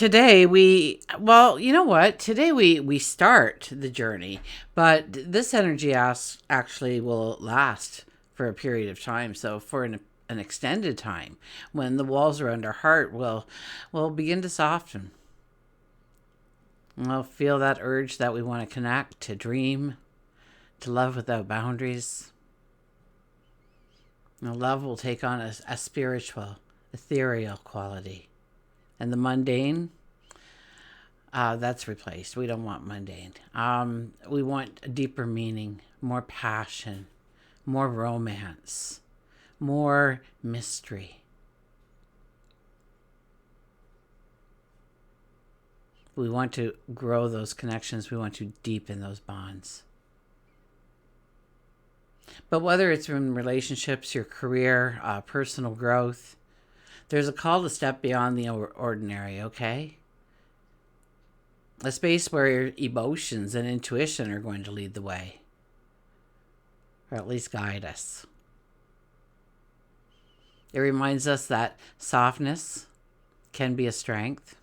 Today well, you know what? Today we start the journey, but this energy actually will last for a period of time. So for an extended time, when the walls around our heart will begin to soften. We'll feel that urge that we want to connect, to dream, to love without boundaries. And love will take on a spiritual, ethereal quality. And the mundane, that's replaced. We don't want mundane. We want a deeper meaning, more passion, more romance, more mystery. We want to grow those connections. We want to deepen those bonds. But whether it's in relationships, your career, personal growth, there's a call to step beyond the ordinary, okay? A space where your emotions and intuition are going to lead the way, or at least guide us. It reminds us that softness can be a strength,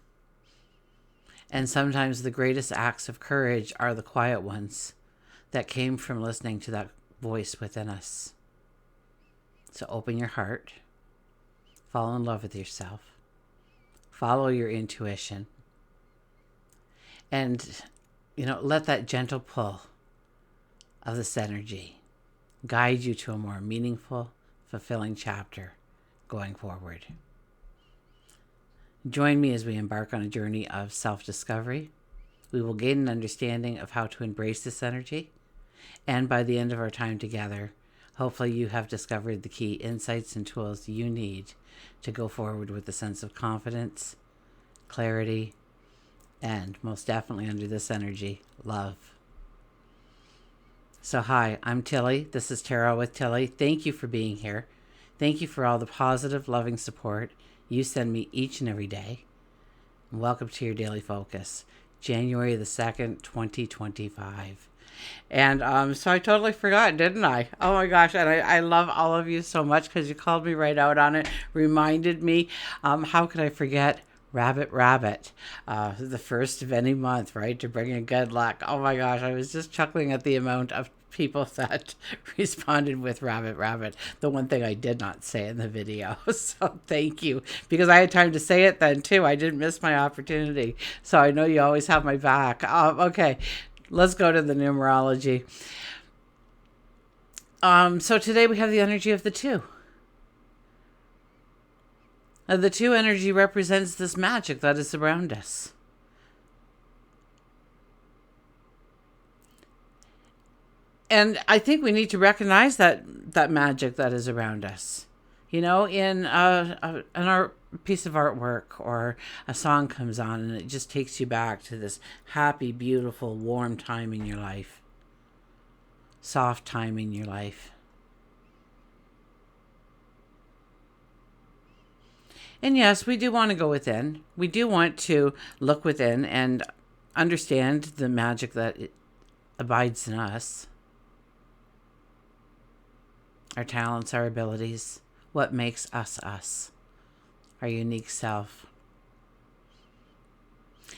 and sometimes the greatest acts of courage are the quiet ones that came from listening to that voice within us. So open your heart, fall in love with yourself, follow your intuition, and let that gentle pull of this energy guide you to a more meaningful, fulfilling chapter going forward. Join me as we embark on a journey of self-discovery. We will gain an understanding of how to embrace this energy, and by the end of our time together, hopefully you have discovered the key insights and tools you need to go forward with a sense of confidence, clarity, and most definitely under this energy, love. So hi, I'm Tilly. This is Tarot with Tilly. Thank you for being here. Thank you for all the positive, loving support you send me each and every day. And welcome to your daily focus, January the 2nd, 2025. And so I totally forgot, didn't I? Oh my gosh. And I love all of you so much because you called me right out on it, reminded me. How could I forget? Rabbit, the first of any month, right? To bring in good luck. Oh my gosh. I was just chuckling at the amount of people that responded with rabbit, the one thing I did not say in the video. So thank you, because I had time to say it then too. I didn't miss my opportunity. So I know you always have my back. Okay. Let's go to the numerology. So today we have the energy of the two. The two energy represents this magic that is around us. And I think we need to recognize that magic that is around us. In our piece of artwork, or a song comes on and it just takes you back to this happy, beautiful, warm time in your life. Soft time in your life. And yes, we do want to go within. We do want to look within and understand the magic that abides in us. Our talents, our abilities, what makes us us, our unique self.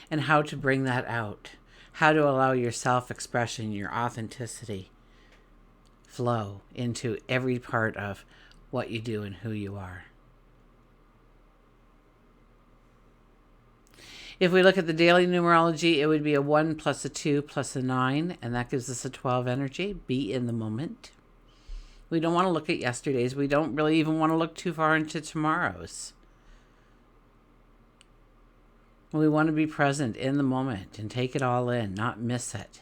And how to bring that out. How to allow your self-expression, your authenticity, flow into every part of what you do and who you are. If we look at the daily numerology, it would be a 1 plus a 2 plus a 9, and that gives us a 12 energy. Be in the moment. We don't want to look at yesterday's. We don't really even want to look too far into tomorrow's. We want to be present in the moment and take it all in, not miss it.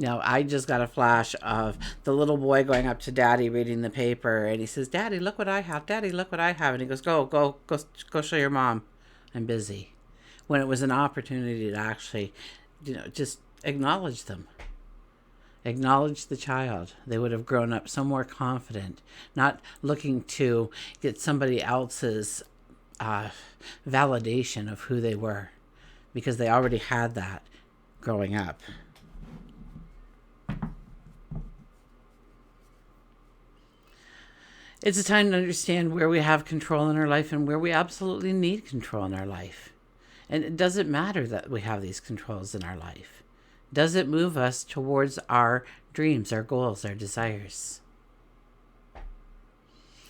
I just got a flash of the little boy going up to Daddy reading the paper, and he says, "Daddy, look what I have. Daddy, look what I have." And he goes, Go show your mom. I'm busy." When it was an opportunity to actually, just acknowledge them. Acknowledge the child. They would have grown up so more confident, not looking to get somebody else's validation of who they were, because they already had that growing up. It's a time to understand where we have control in our life and where we absolutely need control in our life. And it doesn't matter that we have these controls in our life. Does it move us towards our dreams, our goals, our desires?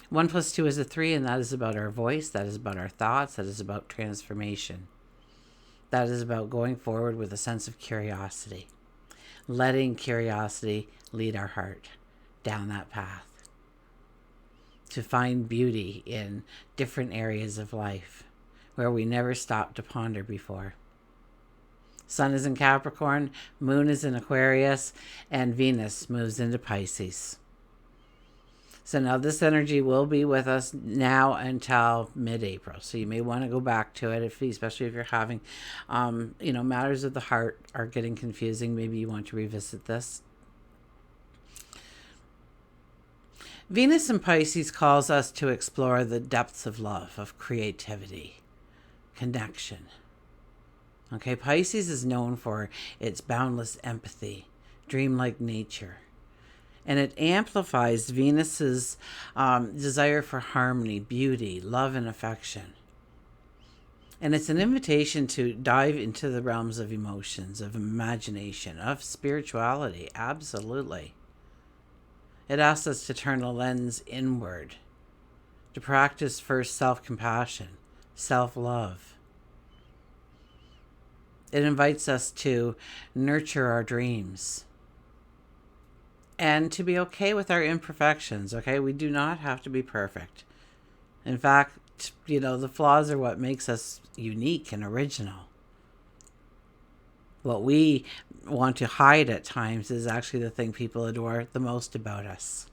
1 plus 2 is a 3, and that is about our voice, that is about our thoughts, that is about transformation. That is about going forward with a sense of curiosity, letting curiosity lead our heart down that path, to find beauty in different areas of life where we never stopped to ponder before. Sun is in Capricorn, Moon is in Aquarius, and Venus moves into Pisces. So now this energy will be with us now until mid-April. So you may want to go back to it, especially if you're having, matters of the heart are getting confusing. Maybe you want to revisit this. Venus in Pisces calls us to explore the depths of love, of creativity, connection. Okay, Pisces is known for its boundless empathy, dreamlike nature. And it amplifies Venus's desire for harmony, beauty, love, and affection. And it's an invitation to dive into the realms of emotions, of imagination, of spirituality. Absolutely. It asks us to turn a lens inward, to practice first self-compassion, self-love. It invites us to nurture our dreams and to be okay with our imperfections, okay? We do not have to be perfect. In fact, the flaws are what makes us unique and original. What we want to hide at times is actually the thing people adore the most about us.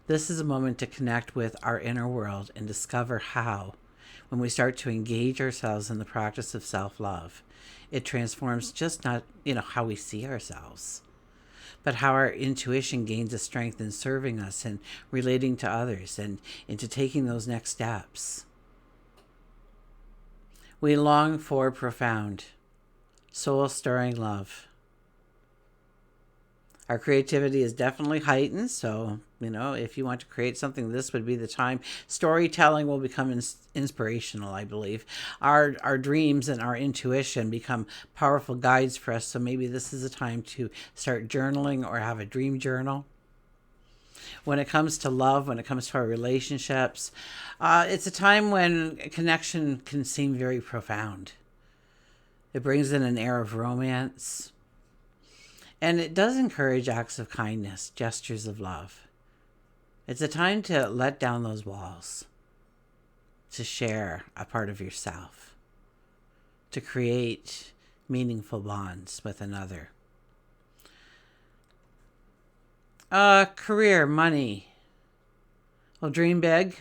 This is a moment to connect with our inner world and discover how, when we start to engage ourselves in the practice of self-love, it transforms just not, how we see ourselves, but how our intuition gains a strength in serving us and relating to others and into taking those next steps. We long for profound, soul-stirring love. Our creativity is definitely heightened, so, if you want to create something, this would be the time. Storytelling will become inspirational, I believe. Our dreams and our intuition become powerful guides for us, so maybe this is a time to start journaling or have a dream journal. When it comes to love, when it comes to our relationships, it's a time when connection can seem very profound. It brings in an air of romance. And it does encourage acts of kindness, gestures of love. It's a time to let down those walls, to share a part of yourself, to create meaningful bonds with another. Career, money. Well, dream big,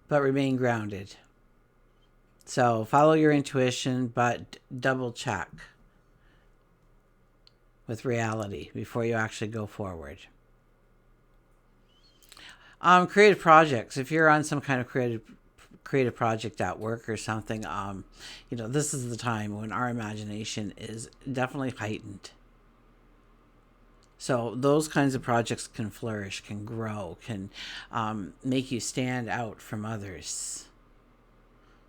but remain grounded. So follow your intuition, but double check with reality before you actually go forward. Creative projects. If you're on some kind of creative project at work or something, this is the time when our imagination is definitely heightened. So those kinds of projects can flourish, can grow, can make you stand out from others.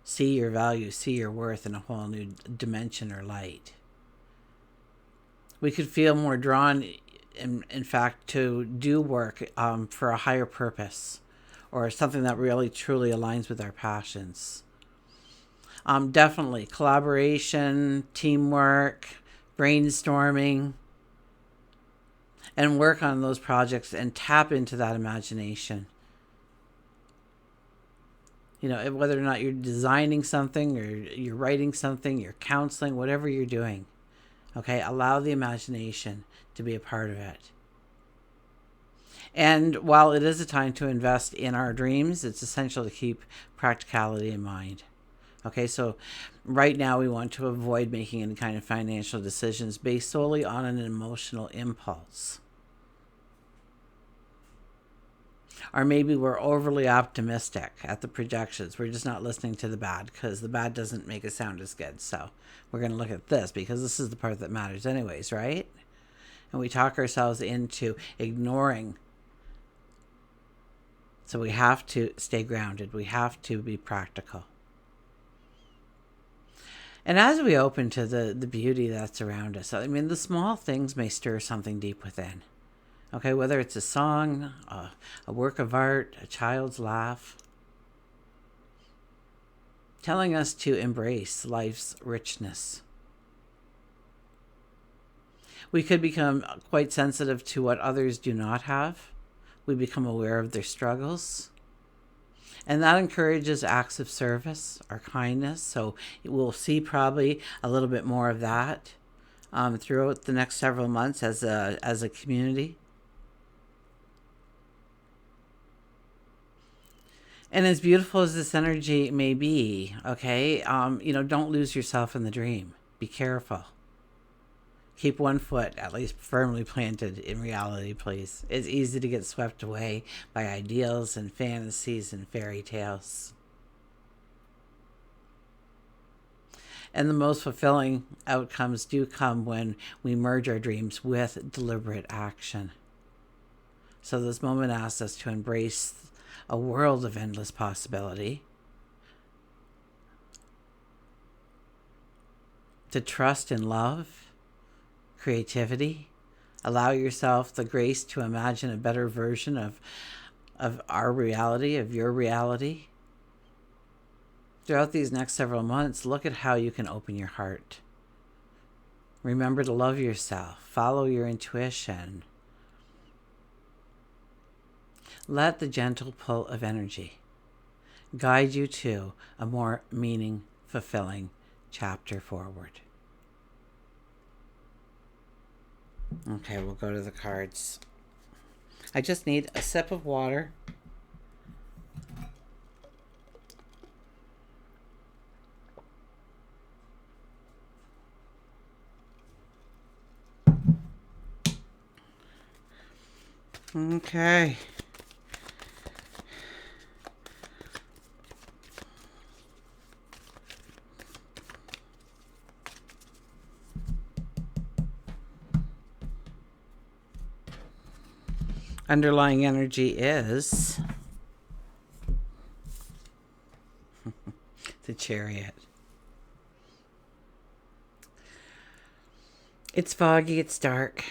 See your value, see your worth in a whole new dimension or light. We could feel more drawn, in fact, to do work for a higher purpose or something that really truly aligns with our passions. Definitely collaboration, teamwork, brainstorming, and work on those projects and tap into that imagination. Whether or not you're designing something or you're writing something, you're counseling, whatever you're doing. Okay, allow the imagination to be a part of it. And while it is a time to invest in our dreams, it's essential to keep practicality in mind. Okay, so right now we want to avoid making any kind of financial decisions based solely on an emotional impulse. Or maybe we're overly optimistic at the projections. We're just not listening to the bad because the bad doesn't make it sound as good. So we're going to look at this because this is the part that matters anyways, right? and we talk ourselves into ignoring. So we have to stay grounded. We have to be practical. And as we open to the beauty that's around us, I mean, the small things may stir something deep within. Okay, whether it's a song, a work of art, a child's laugh, telling us to embrace life's richness. We could become quite sensitive to what others do not have. We become aware of their struggles. And that encourages acts of service or kindness. So we'll see probably a little bit more of that throughout the next several months as a community. And as beautiful as this energy may be, okay, don't lose yourself in the dream. Be careful. Keep one foot at least firmly planted in reality, please. It's easy to get swept away by ideals and fantasies and fairy tales. And the most fulfilling outcomes do come when we merge our dreams with deliberate action. So this moment asks us to embrace a world of endless possibility, to trust in love, creativity, allow yourself the grace to imagine a better version of our reality, of your reality. Throughout these next several months, look at how you can open your heart. Remember to love yourself. Follow your intuition. Let the gentle pull of energy guide you to a more meaning-fulfilling chapter forward. Okay, we'll go to the cards. I just need a sip of water. Okay. Underlying energy is the Chariot. It's foggy, it's dark.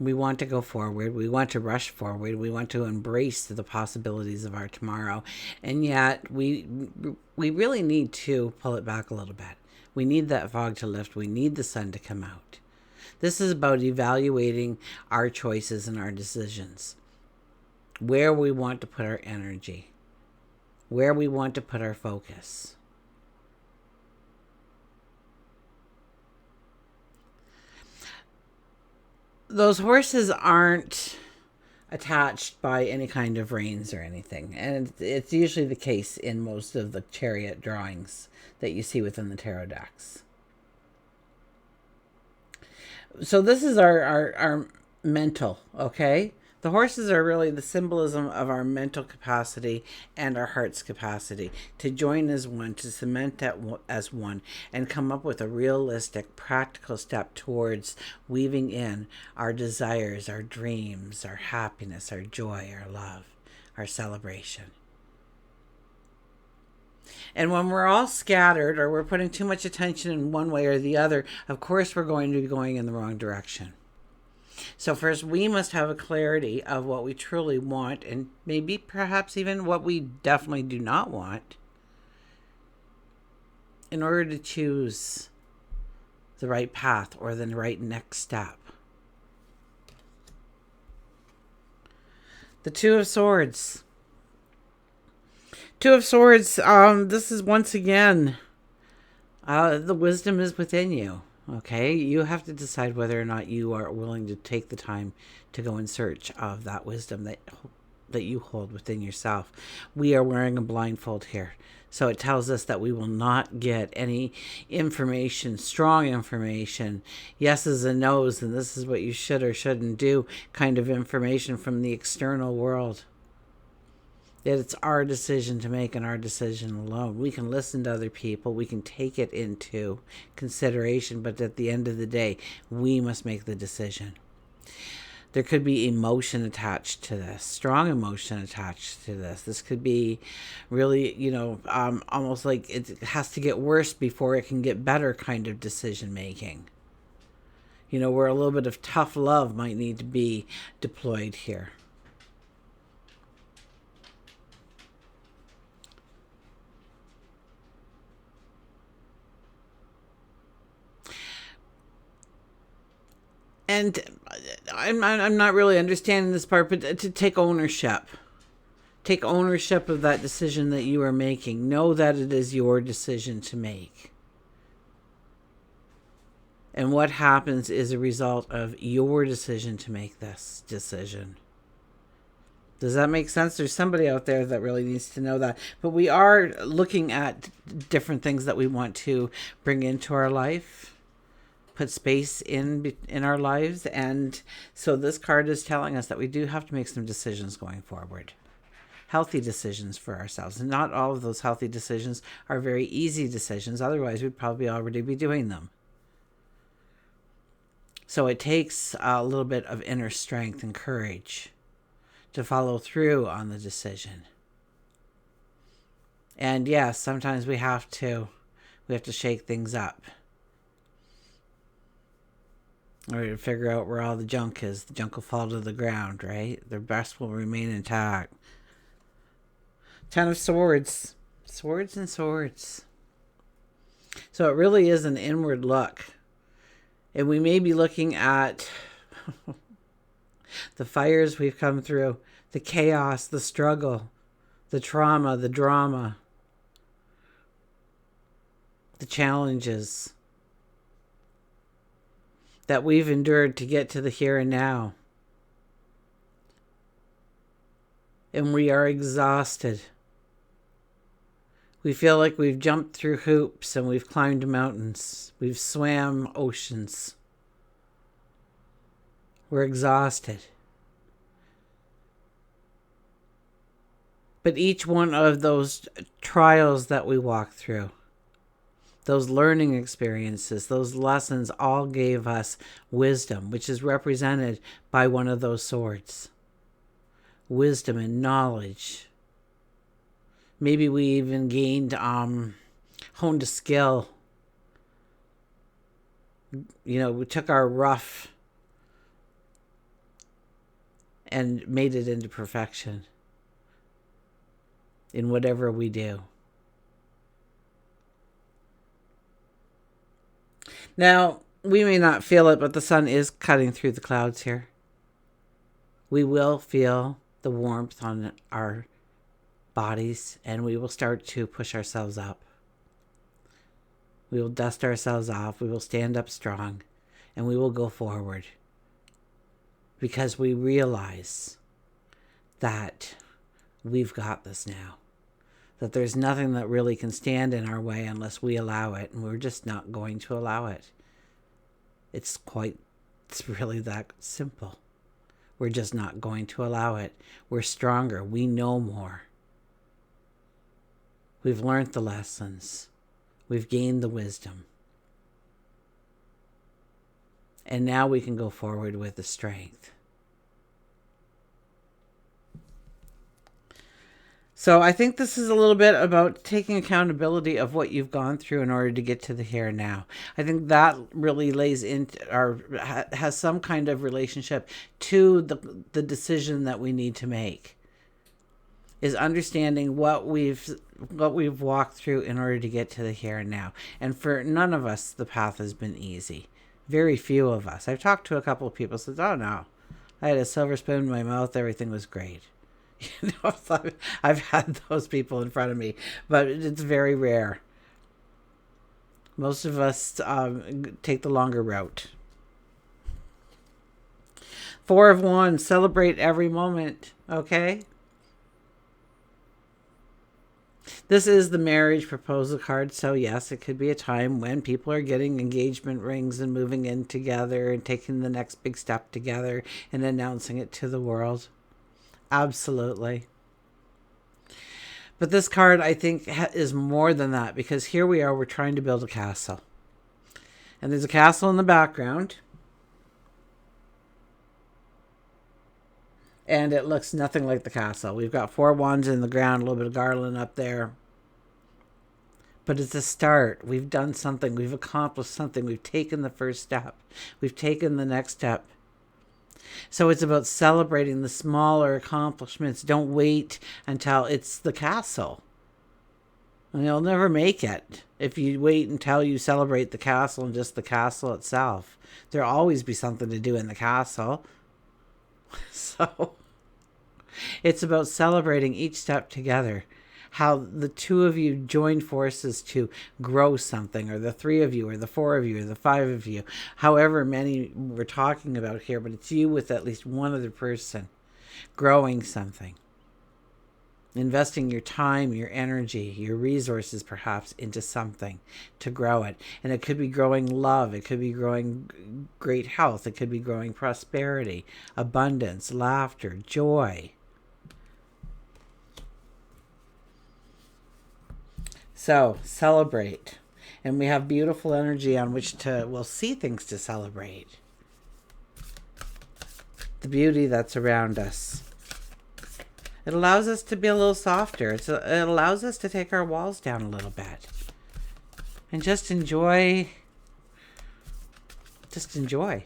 We want to go forward. We want to rush forward. We want to embrace the possibilities of our tomorrow. And yet we really need to pull it back a little bit. We need that fog to lift. We need the sun to come out. This is about evaluating our choices and our decisions. Where we want to put our energy. Where we want to put our focus. Those horses aren't attached by any kind of reins or anything. And it's usually the case in most of the chariot drawings that you see within the tarot decks. So this is our mental, okay? The horses are really the symbolism of our mental capacity and our heart's capacity to join as one, to cement that as one, and come up with a realistic, practical step towards weaving in our desires, our dreams, our happiness, our joy, our love, our celebration. And when we're all scattered or we're putting too much attention in one way or the other, of course we're going to be going in the wrong direction. So first, we must have a clarity of what we truly want and maybe perhaps even what we definitely do not want in order to choose the right path or the right next step. The Two of Swords. Two of Swords, this is once again, the wisdom is within you, okay? You have to decide whether or not you are willing to take the time to go in search of that wisdom that you hold within yourself. We are wearing a blindfold here, so it tells us that we will not get any information, strong information, yeses and nos, and this is what you should or shouldn't do kind of information from the external world. That it's our decision to make and our decision alone. We can listen to other people. We can take it into consideration. But at the end of the day, we must make the decision. There could be emotion attached to this, strong emotion attached to this. This could be really, almost like it has to get worse before it can get better kind of decision making. Where a little bit of tough love might need to be deployed here. And I'm not really understanding this part, but to take ownership. Take ownership of that decision that you are making. Know that it is your decision to make. And what happens is a result of your decision to make this decision. Does that make sense? There's somebody out there that really needs to know that. But we are looking at different things that we want to bring into our life, put space in our lives. And so this card is telling us that we do have to make some decisions going forward. Healthy decisions for ourselves. And not all of those healthy decisions are very easy decisions. Otherwise, we'd probably already be doing them. So it takes a little bit of inner strength and courage to follow through on the decision. And yes, sometimes we have to shake things up. Or to figure out where all the junk is. The junk will fall to the ground, right? The best will remain intact. Ten of Swords. Swords and swords. So it really is an inward look. And we may be looking at the fires we've come through, the chaos, the struggle, the trauma, the drama, the challenges that we've endured to get to the here and now. And we are exhausted. We feel like we've jumped through hoops and we've climbed mountains. We've swam oceans. We're exhausted. But each one of those trials that we walk through, those learning experiences, those lessons all gave us wisdom, which is represented by one of those swords. Wisdom and knowledge. Maybe we even gained, honed a skill. We took our rough and made it into perfection in whatever we do. Now, we may not feel it, but the sun is cutting through the clouds here. We will feel the warmth on our bodies, and we will start to push ourselves up. We will dust ourselves off. We will stand up strong, and we will go forward because we realize that we've got this now, that there's nothing that really can stand in our way unless we allow it, and we're just not going to allow it. It's really that simple. We're just not going to allow it. We're stronger. We know more. We've learned the lessons. We've gained the wisdom. And now we can go forward with the strength. So I think this is a little bit about taking accountability of what you've gone through in order to get to the here and now. I think that really lays into or has some kind of relationship to the decision that we need to make. Is understanding what we've walked through in order to get to the here and now. And for none of us, the path has been easy. Very few of us. I've talked to a couple of people who said, "Oh no, I had a silver spoon in my mouth. Everything was great." I've had those people in front of me, but it's very rare. Most of us take the longer route. Four of Wands, celebrate every moment, okay? This is the marriage proposal card, so yes, it could be a time when people are getting engagement rings and moving in together and taking the next big step together and announcing it to the world. Absolutely. But this card, I think, is more than that, because here we are, we're trying to build a castle. And there's a castle in the background. And it looks nothing like the castle. We've got 4 wands in the ground, a little bit of garland up there. But it's a start. We've done something. We've accomplished something. We've taken the first step. We've taken the next step. So it's about celebrating the smaller accomplishments. Don't wait until it's the castle. And you'll never make it if you wait until you celebrate the castle and just the castle itself. There'll always be something to do in the castle. So it's about celebrating each step together. How the 2 of you join forces to grow something, or the 3 of you, or the 4 of you, or the 5 of you, however many we're talking about here, but it's you with at least one other person growing something. Investing your time, your energy, your resources perhaps into something to grow it. And it could be growing love. It could be growing great health. It could be growing prosperity, abundance, laughter, joy. So celebrate. And we have beautiful energy on which we'll see things to celebrate. The beauty that's around us. It allows us to be a little softer. It allows us to take our walls down a little bit. And just enjoy. Just enjoy.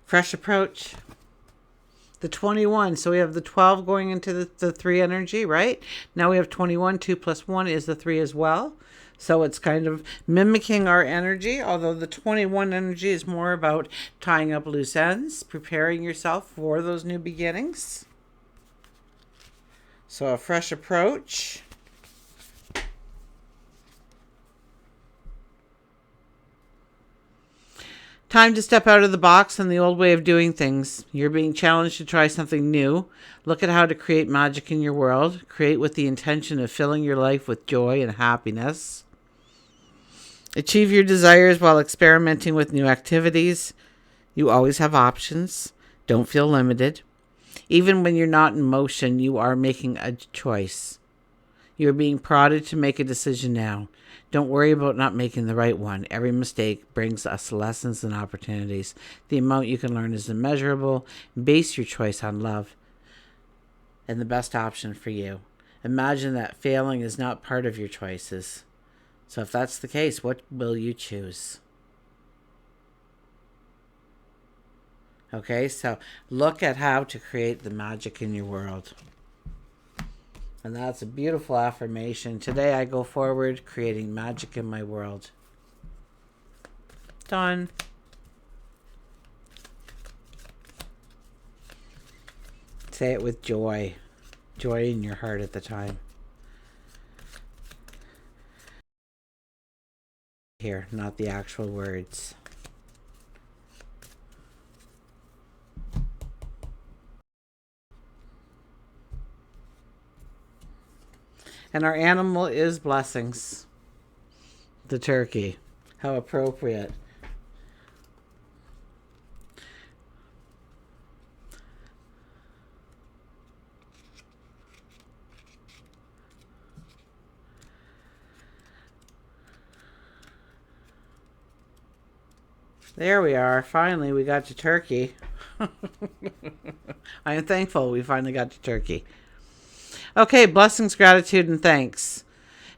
Fresh approach. The 21. So we have the 12 going into the 3 energy, right? Now we have 21. 2 plus 1 is the 3 as well. So it's kind of mimicking our energy, although the 21 energy is more about tying up loose ends, preparing yourself for those new beginnings. So a fresh approach. Time to step out of the box and the old way of doing things. You're being challenged to try something new. Look at how to create magic in your world. Create with the intention of filling your life with joy and happiness. Achieve your desires while experimenting with new activities. You always have options. Don't feel limited. Even when you're not in motion, you are making a choice. You're being prodded to make a decision now. Don't worry about not making the right one. Every mistake brings us lessons and opportunities. The amount you can learn is immeasurable. Base your choice on love and the best option for you. Imagine that failing is not part of your choices. So if that's the case, what will you choose? Okay, so look at how to create the magic in your world. And that's a beautiful affirmation. Today I go forward creating magic in my world. Done. Say it with joy. Joy in your heart at the time. Here, not the actual words. And our animal is blessings. The turkey. How appropriate. There we are. Finally, we got to turkey. I am thankful we finally got to turkey. Okay, blessings, gratitude, and thanks.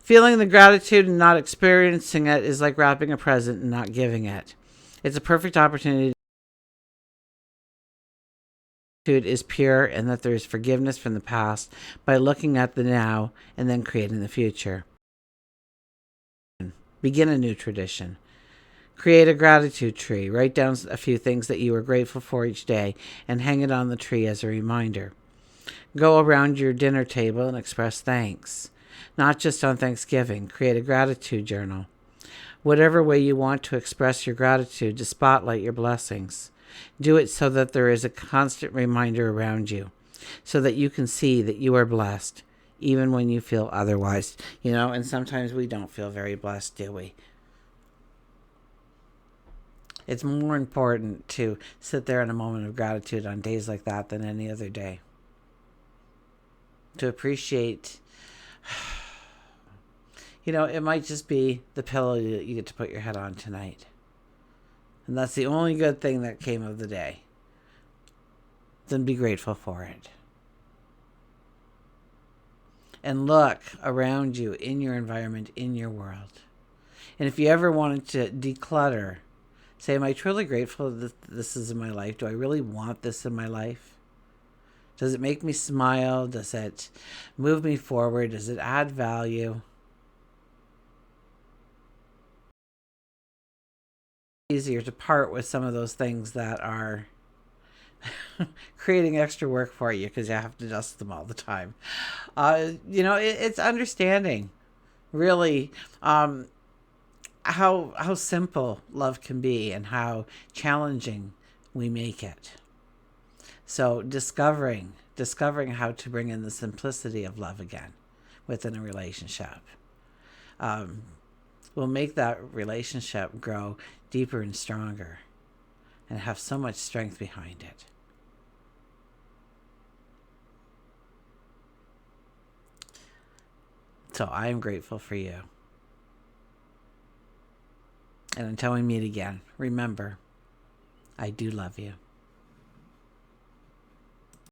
Feeling the gratitude and not experiencing it is like wrapping a present and not giving it. It's a perfect opportunity. Gratitude is pure and that there is forgiveness from the past by looking at the now and then creating the future. Begin a new tradition. Create a gratitude tree. Write down a few things that you are grateful for each day and hang it on the tree as a reminder. Go around your dinner table and express thanks. Not just on Thanksgiving. Create a gratitude journal. Whatever way you want to express your gratitude to spotlight your blessings. Do it so that there is a constant reminder around you, so that you can see that you are blessed, even when you feel otherwise. You know, and sometimes we don't feel very blessed, do we? It's more important to sit there in a moment of gratitude on days like that than any other day. To appreciate it might just be the pillow that you get to put your head on tonight. And that's the only good thing that came of the day. Then be grateful for it. And look around you, in your environment, in your world. And if you ever wanted to declutter, say, am I truly grateful that this is in my life? Do I really want this in my life? Does it make me smile? Does it move me forward? Does it add value? Easier to part with some of those things that are creating extra work for you because you have to dust them all the time. It's understanding, really, how simple love can be and how challenging we make it. So discovering how to bring in the simplicity of love again within a relationship will make that relationship grow deeper and stronger and have so much strength behind it. So I am grateful for you. And until we meet again, remember, I do love you.